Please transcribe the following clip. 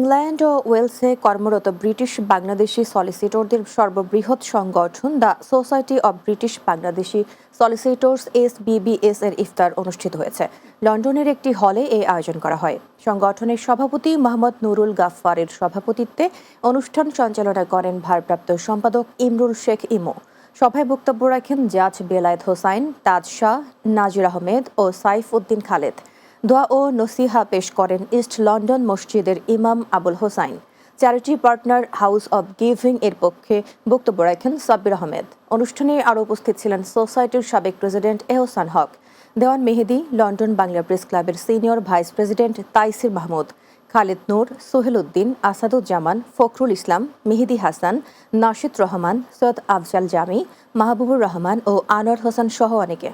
England ও ওয়েলসে কর্মরত British Bangladeshi সলিসিটরদের সর্ববৃহৎ সংগঠন the society of British Bangladeshi solicitors SBBS এর ইফতার অনুষ্ঠিত হয়েছে। লন্ডনের একটি হলে এই আয়োজন করা হয়। সংগঠনের সভাপতি মোহাম্মদ নুরুল গাফফারের সভাপতিত্বে অনুষ্ঠান সঞ্চালনা করেন ভারপ্রাপ্ত সম্পাদক ইমরুল শেখ ইমো। সভায় বক্তব্য রাখেন জাজ বেলায়েত হোসাইন, তাজ শাহ, নাজির আহমেদ ও সাইফ উদ্দিন খালেদ। দোয়া ও নসিহা পেশ করেন ইস্ট লন্ডন মসজিদের ইমাম Abul Hossain. Charity partner house of giving এর পক্ষে বক্তব্য রাখেন সাব্বির আহমেদ। অনুষ্ঠানে আরও উপস্থিত ছিলেন সোসাইটির সাবেক president Ehsan Haque, Dewan Mehedi, London Bangla press ক্লাবের senior vice president Taisir Mahmud, Khaled Noor, Sohel Uddin, Asaduzzaman, Fakhrul Islam, Mehedi Hasan, Nashid Rahman, Syed Afzal Jami, Mahbubur Rahman ও আনোয়ার হোসেন সহ অনেকে।